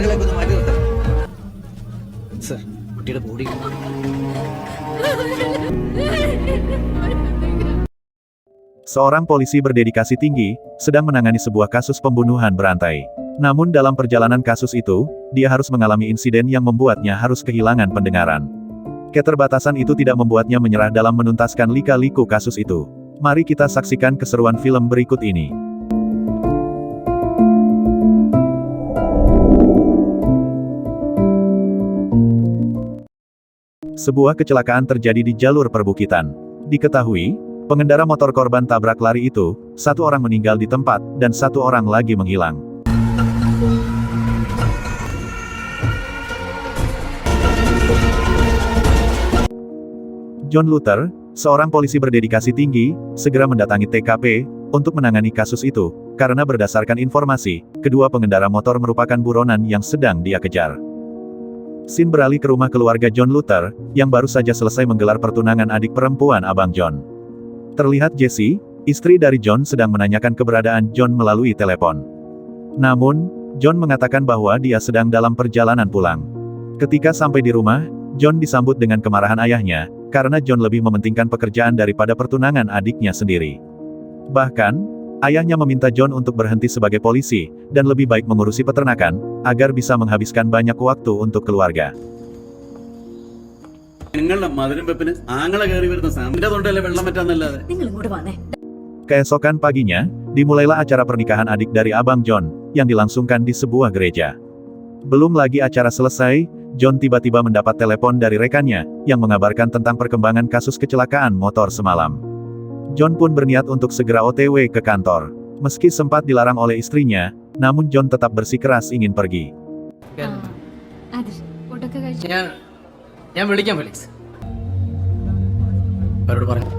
ആളുകളെയൊക്കെ ഒന്ന് മാറ്റി നിർത്തണം. സർ, കുട്ടിയുടെ body Seorang polisi berdedikasi tinggi, sedang menangani sebuah kasus pembunuhan berantai. Namun dalam perjalanan kasus itu, dia harus mengalami insiden yang membuatnya harus kehilangan pendengaran. Keterbatasan itu tidak membuatnya menyerah dalam menuntaskan lika-liku kasus itu. Mari kita saksikan keseruan film berikut ini. Sebuah kecelakaan terjadi di jalur perbukitan. Diketahui, pengendara motor korban tabrak lari itu, satu orang meninggal di tempat, dan satu orang lagi menghilang. John Luther, seorang polisi berdedikasi tinggi, segera mendatangi TKP, untuk menangani kasus itu, karena berdasarkan informasi, kedua pengendara motor merupakan buronan yang sedang dia kejar. Scene beralih ke rumah keluarga John Luther, yang baru saja selesai menggelar pertunangan adik perempuan Abang John. Terlihat Jessie, istri dari John sedang menanyakan keberadaan John melalui telepon. Namun, John mengatakan bahwa dia sedang dalam perjalanan pulang. Ketika sampai di rumah, John disambut dengan kemarahan ayahnya, karena John lebih mementingkan pekerjaan daripada pertunangan adiknya sendiri. Bahkan, ayahnya meminta John untuk berhenti sebagai polisi, dan lebih baik mengurusi peternakan, agar bisa menghabiskan banyak waktu untuk keluarga. Keesokan paginya, dimulailah acara pernikahan adik dari Abang John, yang dilangsungkan di sebuah gereja. Belum lagi acara selesai, John tiba-tiba mendapat telepon dari rekannya, yang mengabarkan tentang perkembangan kasus kecelakaan motor semalam. John pun berniat untuk segera OTW ke kantor. Meski sempat dilarang oleh istrinya, namun John tetap bersikeras ingin pergi. ഞാൻ വിളിക്കാം ഫെലിക്സ്. അവരോട് പറയാം.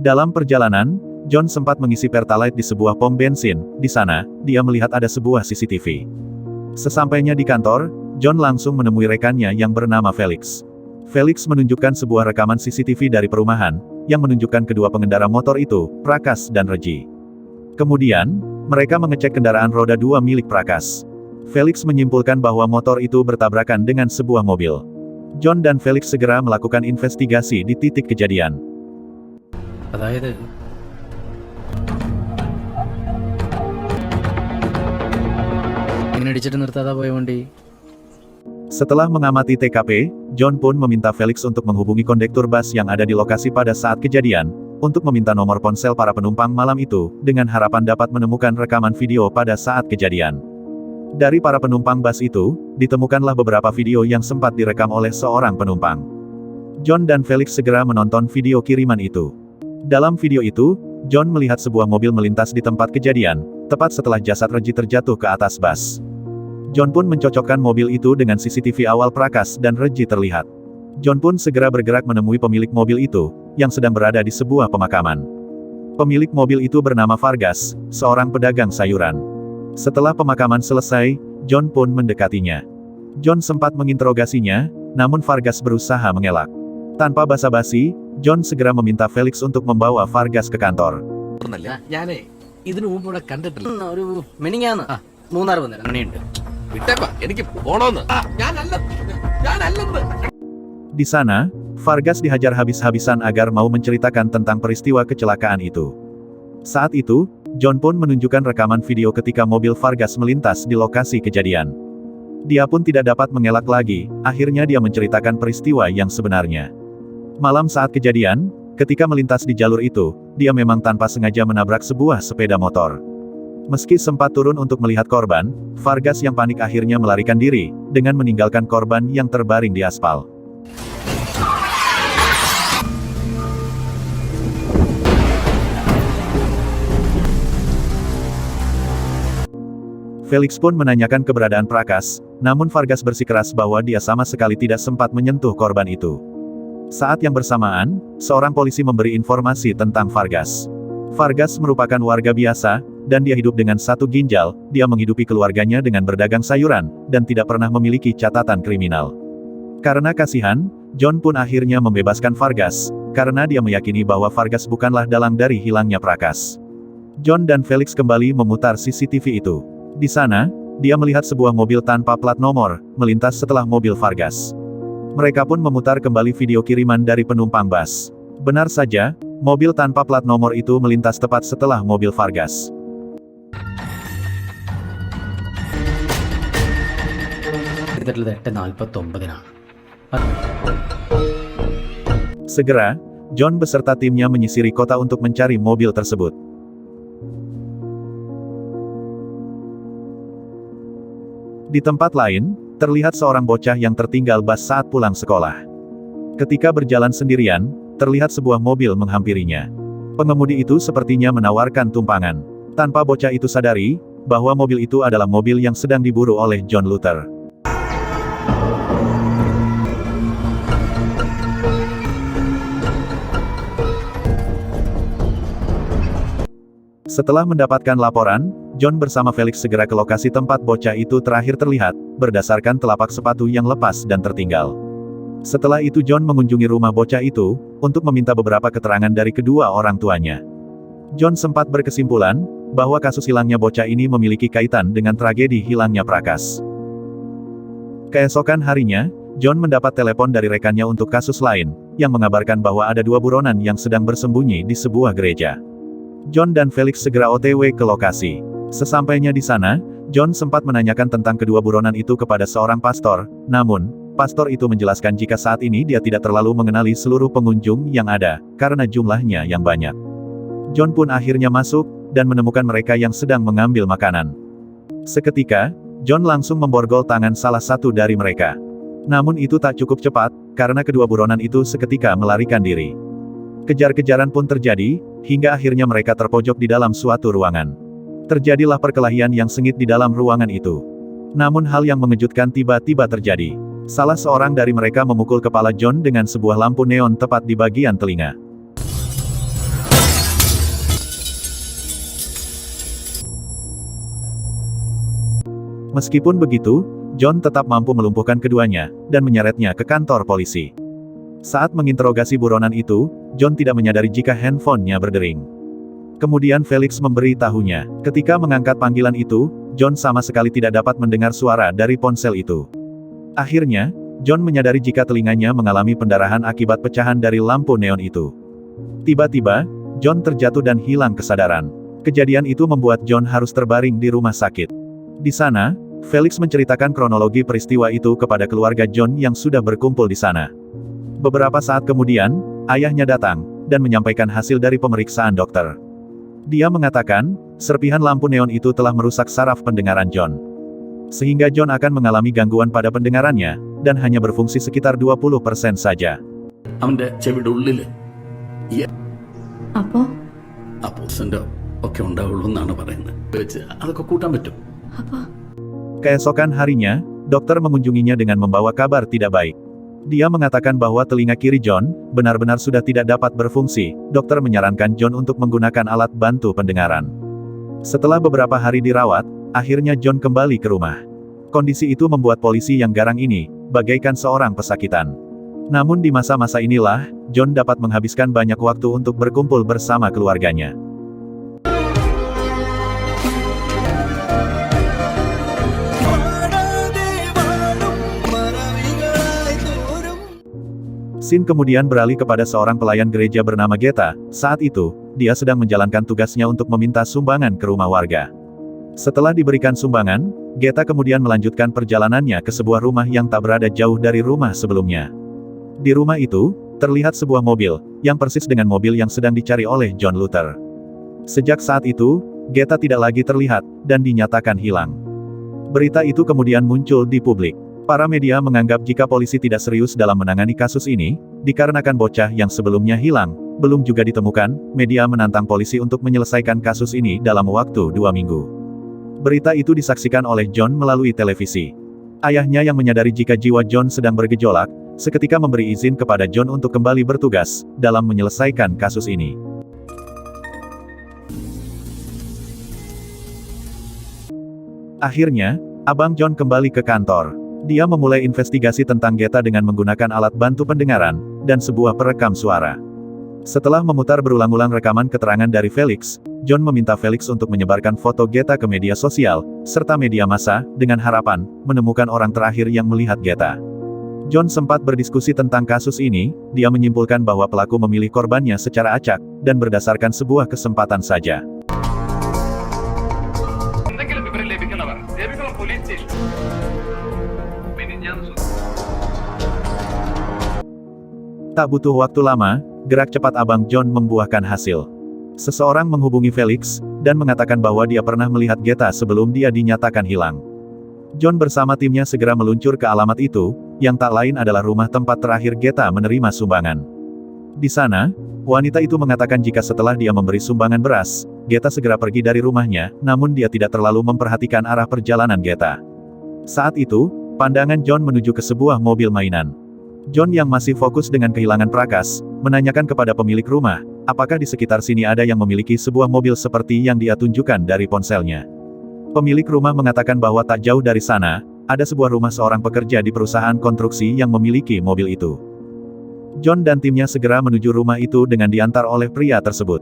Dalam perjalanan, John sempat mengisi Pertalite di sebuah pom bensin. Di sana, dia melihat ada sebuah CCTV. Sesampainya di kantor, John langsung menemui rekannya yang bernama Felix. Felix menunjukkan sebuah rekaman CCTV dari perumahan, yang menunjukkan kedua pengendara motor itu, Prakas dan Reji. Kemudian, mereka mengecek kendaraan roda 2 milik Prakas. Felix menyimpulkan bahwa motor itu bertabrakan dengan sebuah mobil. John dan Felix segera melakukan investigasi di titik kejadian. അതായത് ഇങ്ങനെ ഇടിച്ചിട്ട് നിർത്താതെ പോയ വണ്ടി. Setelah mengamati TKP, John pun meminta Felix untuk menghubungi kondektur bus yang ada di lokasi pada saat kejadian, untuk meminta nomor ponsel para penumpang malam itu, dengan harapan dapat menemukan rekaman video pada saat kejadian. Dari para penumpang bus itu, ditemukanlah beberapa video yang sempat direkam oleh seorang penumpang. John dan Felix segera menonton video kiriman itu. Dalam video itu, John melihat sebuah mobil melintas di tempat kejadian, tepat setelah jasad Reji terjatuh ke atas bus. John pun mencocokkan mobil itu dengan CCTV awal Prakas dan Reji terlihat. John pun segera bergerak menemui pemilik mobil itu, yang sedang berada di sebuah pemakaman. Pemilik mobil itu bernama Vargas, seorang pedagang sayuran. Setelah pemakaman selesai, John pun mendekatinya. John sempat menginterogasinya, namun Vargas berusaha mengelak. Tanpa basa-basi, John segera meminta Felix untuk membawa Vargas ke kantor. ഞാനേ ഇതിനു മുമ്പ് ഇവിടെ കണ്ടിട്ടില്ല. ഒരു മിനിങ്ങാന്ന് 3-6 വന്നേരം അങ്ങനെയുണ്ട്. എനിക്ക് പോണോന്ന്. Di sana, Vargas dihajar habis-habisan agar mau menceritakan tentang peristiwa kecelakaan itu. Saat itu, John pun menunjukkan rekaman video ketika mobil Vargas melintas di lokasi kejadian. Dia pun tidak dapat mengelak lagi, akhirnya dia menceritakan peristiwa yang sebenarnya. Malam saat kejadian, ketika melintas di jalur itu, dia memang tanpa sengaja menabrak sebuah sepeda motor. Meski sempat turun untuk melihat korban, Vargas yang panik akhirnya melarikan diri, dengan meninggalkan korban yang terbaring di aspal. Felix pun menanyakan keberadaan Prakas, namun Vargas bersikeras bahwa dia sama sekali tidak sempat menyentuh korban itu. Saat yang bersamaan, seorang polisi memberi informasi tentang Vargas. Vargas merupakan warga biasa, dan dia hidup dengan satu ginjal, dia menghidupi keluarganya dengan berdagang sayuran, dan tidak pernah memiliki catatan kriminal. Karena kasihan, John pun akhirnya membebaskan Vargas, karena dia meyakini bahwa Vargas bukanlah dalang dari hilangnya Prakas. John dan Felix kembali memutar CCTV itu. Di sana, dia melihat sebuah mobil tanpa plat nomor, melintas setelah mobil Vargas. Mereka pun memutar kembali video kiriman dari penumpang bus. Benar saja, mobil tanpa plat nomor itu melintas tepat setelah mobil Vargas. Segera, John beserta timnya menyisiri kota untuk mencari mobil tersebut. Di tempat lain, terlihat seorang bocah yang tertinggal bus saat pulang sekolah. Ketika berjalan sendirian, terlihat sebuah mobil menghampirinya. Pengemudi itu sepertinya menawarkan tumpangan. Tanpa bocah itu sadari, bahwa mobil itu adalah mobil yang sedang diburu oleh John Luther. Setelah mendapatkan laporan, John bersama Felix segera ke lokasi tempat bocah itu terakhir terlihat, berdasarkan telapak sepatu yang lepas dan tertinggal. Setelah itu John mengunjungi rumah bocah itu, untuk meminta beberapa keterangan dari kedua orang tuanya. John sempat berkesimpulan, bahwa kasus hilangnya bocah ini memiliki kaitan dengan tragedi hilangnya Prakas. Keesokan harinya, John mendapat telepon dari rekannya untuk kasus lain, yang mengabarkan bahwa ada 2 buronan yang sedang bersembunyi di sebuah gereja. John dan Felix segera OTW ke lokasi. Sesampainya di sana, John sempat menanyakan tentang kedua buronan itu kepada seorang pastor, namun, pastor itu menjelaskan jika saat ini dia tidak terlalu mengenali seluruh pengunjung yang ada, karena jumlahnya yang banyak. John pun akhirnya masuk, dan menemukan mereka yang sedang mengambil makanan. Seketika, John langsung memborgol tangan salah satu dari mereka. Namun itu tak cukup cepat, karena kedua buronan itu seketika melarikan diri. Kejar-kejaran pun terjadi, hingga akhirnya mereka terpojok di dalam suatu ruangan. Terjadilah perkelahian yang sengit di dalam ruangan itu. Namun hal yang mengejutkan tiba-tiba terjadi. Salah seorang dari mereka memukul kepala John dengan sebuah lampu neon tepat di bagian telinga. Meskipun begitu, John tetap mampu melumpuhkan keduanya, dan menyeretnya ke kantor polisi. Saat menginterogasi buronan itu, John tidak menyadari jika handphonenya berdering. Kemudian Felix memberi tahunya, ketika mengangkat panggilan itu, John sama sekali tidak dapat mendengar suara dari ponsel itu. Akhirnya, John menyadari jika telinganya mengalami pendarahan akibat pecahan dari lampu neon itu. Tiba-tiba, John terjatuh dan hilang kesadaran. Kejadian itu membuat John harus terbaring di rumah sakit. Di sana, Felix menceritakan kronologi peristiwa itu kepada keluarga John yang sudah berkumpul di sana. Beberapa saat kemudian, ayahnya datang, dan menyampaikan hasil dari pemeriksaan dokter. Dia mengatakan, serpihan lampu neon itu telah merusak saraf pendengaran John. Sehingga John akan mengalami gangguan pada pendengarannya, dan hanya berfungsi sekitar 20% saja. അവന്റെ ചെവിയുടെ ഉള്ളില് അപ്പോ അപ്പോസിന്റെ ഒക്കെ ഉണ്ടാവുള്ളൂ എന്നാണ് പറയുന്നത്. വെച്ച് അതൊക്കെ കൂട്ടാൻ പറ്റും. അപ്പോ Keesokan harinya, dokter mengunjunginya dengan membawa kabar tidak baik. Dia mengatakan bahwa telinga kiri John, benar-benar sudah tidak dapat berfungsi. Dokter menyarankan John untuk menggunakan alat bantu pendengaran. Setelah beberapa hari dirawat, akhirnya John kembali ke rumah. Kondisi itu membuat polisi yang garang ini, bagaikan seorang pesakitan. Namun di masa-masa inilah, John dapat menghabiskan banyak waktu untuk berkumpul bersama keluarganya. Scene kemudian beralih kepada seorang pelayan gereja bernama Geta. Saat itu, dia sedang menjalankan tugasnya untuk meminta sumbangan ke rumah warga. Setelah diberikan sumbangan, Geta kemudian melanjutkan perjalanannya ke sebuah rumah yang tak berada jauh dari rumah sebelumnya. Di rumah itu, terlihat sebuah mobil, yang persis dengan mobil yang sedang dicari oleh John Luther. Sejak saat itu, Geta tidak lagi terlihat, dan dinyatakan hilang. Berita itu kemudian muncul di publik. Para media menganggap jika polisi tidak serius dalam menangani kasus ini, dikarenakan bocah yang sebelumnya hilang, belum juga ditemukan, media menantang polisi untuk menyelesaikan kasus ini dalam waktu 2 minggu. Berita itu disaksikan oleh John melalui televisi. Ayahnya yang menyadari jika jiwa John sedang bergejolak, seketika memberi izin kepada John untuk kembali bertugas, dalam menyelesaikan kasus ini. Akhirnya, Abang John kembali ke kantor. Dia memulai investigasi tentang Geta dengan menggunakan alat bantu pendengaran, dan sebuah perekam suara. Setelah memutar berulang-ulang rekaman keterangan dari Felix, John meminta Felix untuk menyebarkan foto Geta ke media sosial, serta media massa, dengan harapan menemukan orang terakhir yang melihat Geta. John sempat berdiskusi tentang kasus ini, dia menyimpulkan bahwa pelaku memilih korbannya secara acak, dan berdasarkan sebuah kesempatan saja. എന്തെങ്കിലും വിവരം ലഭിക്കുന്നവർ Devikulam police station മിനിഞ്ഞാന്ന് Tak butuh waktu lama, gerak cepat Abang John membuahkan hasil. Seseorang menghubungi Felix, dan mengatakan bahwa dia pernah melihat Geta sebelum dia dinyatakan hilang. John bersama timnya segera meluncur ke alamat itu, yang tak lain adalah rumah tempat terakhir Geta menerima sumbangan. Di sana, wanita itu mengatakan jika setelah dia memberi sumbangan beras, Geta segera pergi dari rumahnya, namun dia tidak terlalu memperhatikan arah perjalanan Geta. Saat itu, pandangan John menuju ke sebuah mobil mainan. John yang masih fokus dengan kehilangan Prakas, menanyakan kepada pemilik rumah, apakah di sekitar sini ada yang memiliki sebuah mobil seperti yang dia tunjukkan dari ponselnya. Pemilik rumah mengatakan bahwa tak jauh dari sana, ada sebuah rumah seorang pekerja di perusahaan konstruksi yang memiliki mobil itu. John dan timnya segera menuju rumah itu dengan diantar oleh pria tersebut.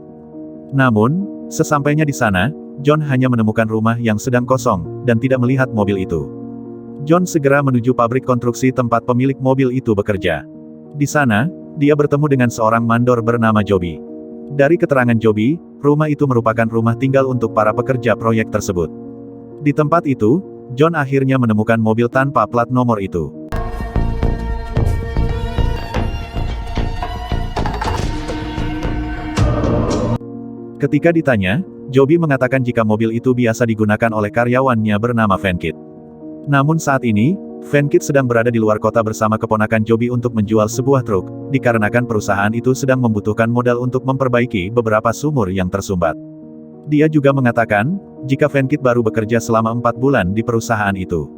Namun, sesampainya di sana, John hanya menemukan rumah yang sedang kosong, dan tidak melihat mobil itu. John segera menuju pabrik konstruksi tempat pemilik mobil itu bekerja. Di sana, dia bertemu dengan seorang mandor bernama Joby. Dari keterangan Joby, rumah itu merupakan rumah tinggal untuk para pekerja proyek tersebut. Di tempat itu, John akhirnya menemukan mobil tanpa plat nomor itu. Ketika ditanya, Joby mengatakan jika mobil itu biasa digunakan oleh karyawannya bernama Venkit. Namun saat ini, Venkit sedang berada di luar kota bersama keponakan Joby untuk menjual sebuah truk, dikarenakan perusahaan itu sedang membutuhkan modal untuk memperbaiki beberapa sumur yang tersumbat. Dia juga mengatakan, jika Venkit baru bekerja selama 4 bulan di perusahaan itu.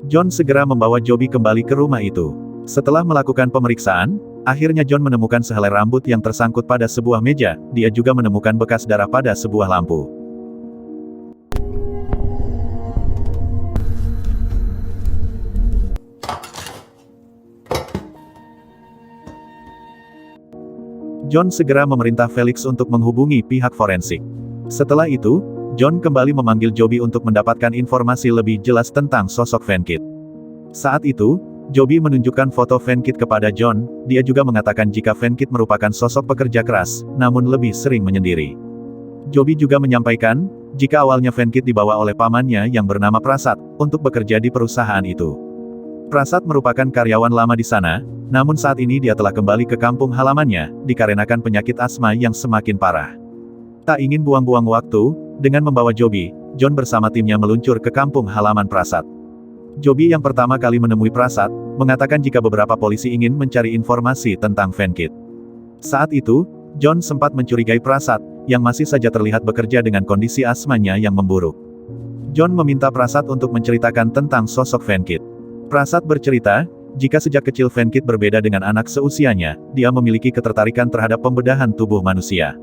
John segera membawa Joby kembali ke rumah itu. Setelah melakukan pemeriksaan, akhirnya John menemukan sehelai rambut yang tersangkut pada sebuah meja, dia juga menemukan bekas darah pada sebuah lampu. John segera memerintah Felix untuk menghubungi pihak forensik. Setelah itu, John kembali memanggil Joby untuk mendapatkan informasi lebih jelas tentang sosok Venkit. Saat itu, Joby menunjukkan foto Venkit kepada John, dia juga mengatakan jika Venkit merupakan sosok pekerja keras, namun lebih sering menyendiri. Joby juga menyampaikan, jika awalnya Venkit dibawa oleh pamannya yang bernama Prasad, untuk bekerja di perusahaan itu. Prasad merupakan karyawan lama di sana, namun saat ini dia telah kembali ke kampung halamannya, dikarenakan penyakit asma yang semakin parah. Tak ingin buang-buang waktu, dengan membawa Joby, John bersama timnya meluncur ke kampung halaman Prasad. Joby yang pertama kali menemui Prasad, mengatakan jika beberapa polisi ingin mencari informasi tentang Venkit. Saat itu, John sempat mencurigai Prasad, yang masih saja terlihat bekerja dengan kondisi asmanya yang memburuk. John meminta Prasad untuk menceritakan tentang sosok Venkit. Prasad bercerita, jika sejak kecil Venkit berbeda dengan anak seusianya, dia memiliki ketertarikan terhadap pembedahan tubuh manusia.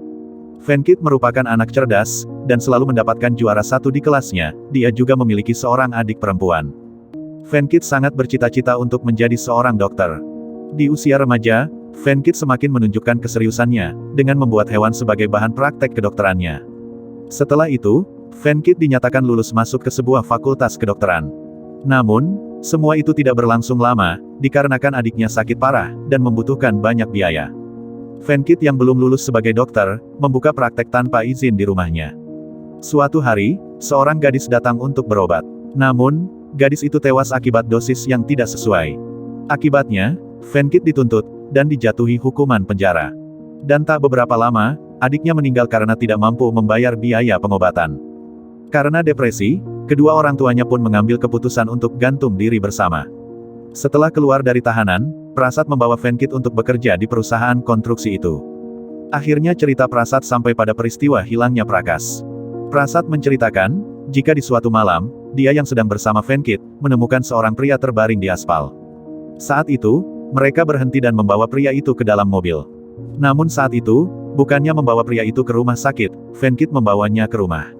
Venkit merupakan anak cerdas, dan selalu mendapatkan juara 1 di kelasnya, dia juga memiliki seorang adik perempuan. Venkit sangat bercita-cita untuk menjadi seorang dokter. Di usia remaja, Venkit semakin menunjukkan keseriusannya, dengan membuat hewan sebagai bahan praktek kedokterannya. Setelah itu, Venkit dinyatakan lulus masuk ke sebuah fakultas kedokteran. Namun, semua itu tidak berlangsung lama, dikarenakan adiknya sakit parah, dan membutuhkan banyak biaya. Venkit yang belum lulus sebagai dokter, membuka praktek tanpa izin di rumahnya. Suatu hari, seorang gadis datang untuk berobat. Namun, gadis itu tewas akibat dosis yang tidak sesuai. Akibatnya, Venkit dituntut, dan dijatuhi hukuman penjara. Dan tak beberapa lama, adiknya meninggal karena tidak mampu membayar biaya pengobatan. Karena depresi, kedua orang tuanya pun mengambil keputusan untuk gantung diri bersama. Setelah keluar dari tahanan, Prasad membawa Venkit untuk bekerja di perusahaan konstruksi itu. Akhirnya cerita Prasad sampai pada peristiwa hilangnya Prakas. Prasad menceritakan, jika di suatu malam, dia yang sedang bersama Venkit, menemukan seorang pria terbaring di aspal. Saat itu, mereka berhenti dan membawa pria itu ke dalam mobil. Namun saat itu, bukannya membawa pria itu ke rumah sakit, Venkit membawanya ke rumah.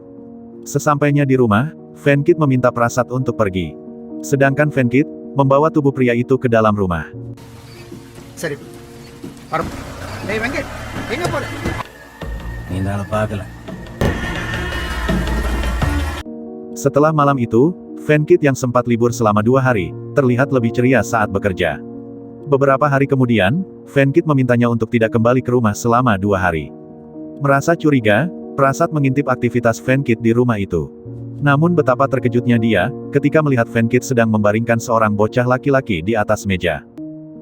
Sesampainya di rumah, Venkit meminta Prasad untuk pergi. Sedangkan Venkit, membawa tubuh pria itu ke dalam rumah. சரி வரும் டேய் வெங்கட் எங்க போற? நீ என்னால பார்க்கல. Setelah malam itu, Fenkit yang sempat libur selama 2 hari, terlihat lebih ceria saat bekerja. Beberapa hari kemudian, Fenkit memintanya untuk tidak kembali ke rumah selama 2 hari. Merasa curiga, Prasad mengintip aktivitas Fenkit di rumah itu. Namun betapa terkejutnya dia, ketika melihat Fenkit sedang membaringkan seorang bocah laki-laki di atas meja.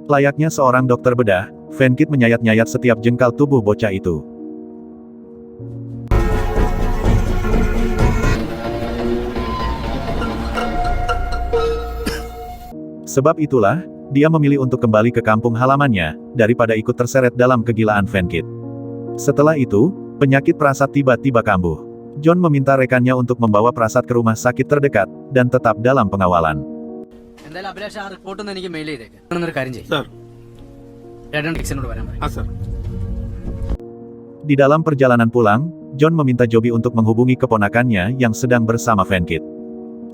Layaknya seorang dokter bedah, Fenkit menyayat-nyayat setiap jengkal tubuh bocah itu. Sebab itulah, dia memilih untuk kembali ke kampung halamannya, daripada ikut terseret dalam kegilaan Fenkit. Setelah itu, penyakit Prasad tiba-tiba kambuh. John meminta rekannya untuk membawa Prasad ke rumah sakit terdekat, dan tetap dalam pengawalan. എന്തായാലും അഭിലാഷ് ആ റിപ്പോർട്ട് ഒന്ന് എനിക്ക് മെയിൽ ചെയ്തേക്ക്. എന്നൊരു കാര്യം ചെയ്യ്. സാർ ഏട്ടൻ ഡിക്സനോട് വരാൻ പറയും. ആ sir Di dalam perjalanan pulang, John meminta Joby untuk menghubungi keponakannya yang sedang bersama Fenkit.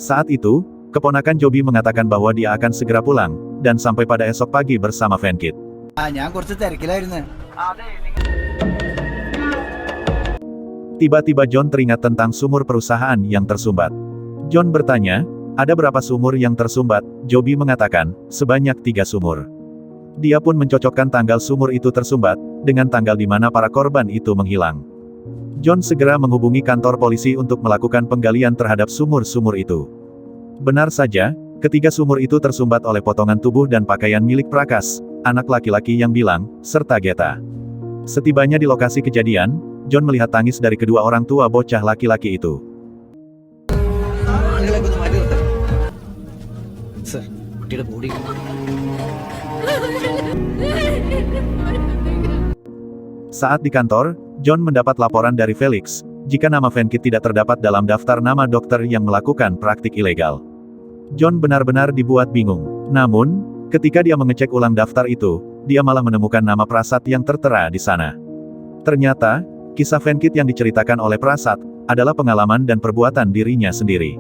Saat itu, keponakan Joby mengatakan bahwa dia akan segera pulang, dan sampai pada esok pagi bersama Fenkit. ഞാൻ കുറച്ച് തിരക്കിലായിരുന്നു. Tiba-tiba John teringat tentang sumur perusahaan yang tersumbat. John bertanya, ada berapa sumur yang tersumbat? Joby mengatakan, sebanyak 3 sumur. Dia pun mencocokkan tanggal sumur itu tersumbat, dengan tanggal di mana para korban itu menghilang. John segera menghubungi kantor polisi untuk melakukan penggalian terhadap sumur-sumur itu. Benar saja, ketiga sumur itu tersumbat oleh potongan tubuh dan pakaian milik Prakas, anak laki-laki yang bilang, serta Geta. Setibanya di lokasi kejadian, John melihat tangis dari kedua orang tua bocah laki-laki itu. Sir, കുട്ടിയുടെ body Saat di kantor, John mendapat laporan dari Felix, jika nama Fenkit tidak terdapat dalam daftar nama dokter yang melakukan praktik ilegal. John benar-benar dibuat bingung. Namun, ketika dia mengecek ulang daftar itu, dia malah menemukan nama Prasad yang tertera di sana. Ternyata, kisah Fenkit yang diceritakan oleh Prasad, adalah pengalaman dan perbuatan dirinya sendiri.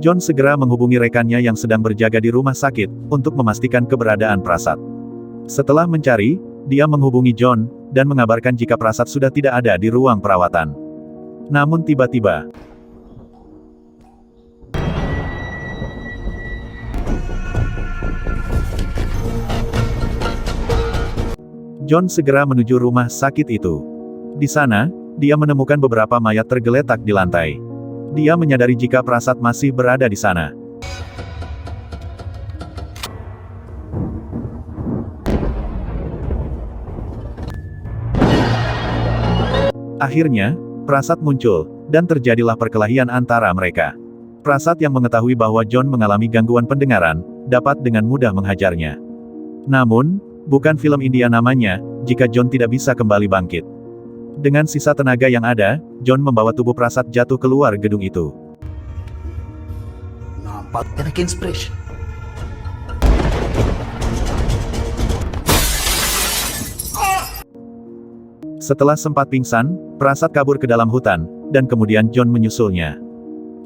John segera menghubungi rekannya yang sedang berjaga di rumah sakit, untuk memastikan keberadaan Prasad. Setelah mencari, dia menghubungi John, dan mengabarkan jika Prasad sudah tidak ada di ruang perawatan. Namun tiba-tiba, John segera menuju rumah sakit itu. Di sana, dia menemukan beberapa mayat tergeletak di lantai. Dia menyadari jika Prasad masih berada di sana. Akhirnya, Prasad muncul, dan terjadilah perkelahian antara mereka. Prasad yang mengetahui bahwa John mengalami gangguan pendengaran, dapat dengan mudah menghajarnya. Namun, bukan film India namanya, jika John tidak bisa kembali bangkit. Dengan sisa tenaga yang ada, John membawa tubuh Prasad jatuh keluar gedung itu. എനിക്ക് inspiration. Setelah sempat pingsan, Prasad kabur ke dalam hutan, dan kemudian John menyusulnya.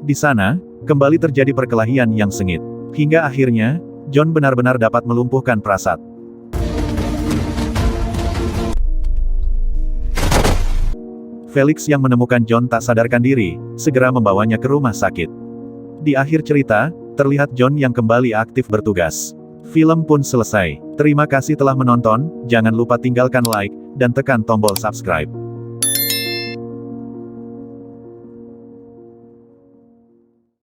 Di sana, kembali terjadi perkelahian yang sengit. Hingga akhirnya, John benar-benar dapat melumpuhkan Prasad. Felix yang menemukan John tak sadarkan diri, segera membawanya ke rumah sakit. Di akhir cerita, terlihat John yang kembali aktif bertugas. Film pun selesai. Terima kasih telah menonton, jangan lupa tinggalkan like, dan tekan tombol subscribe.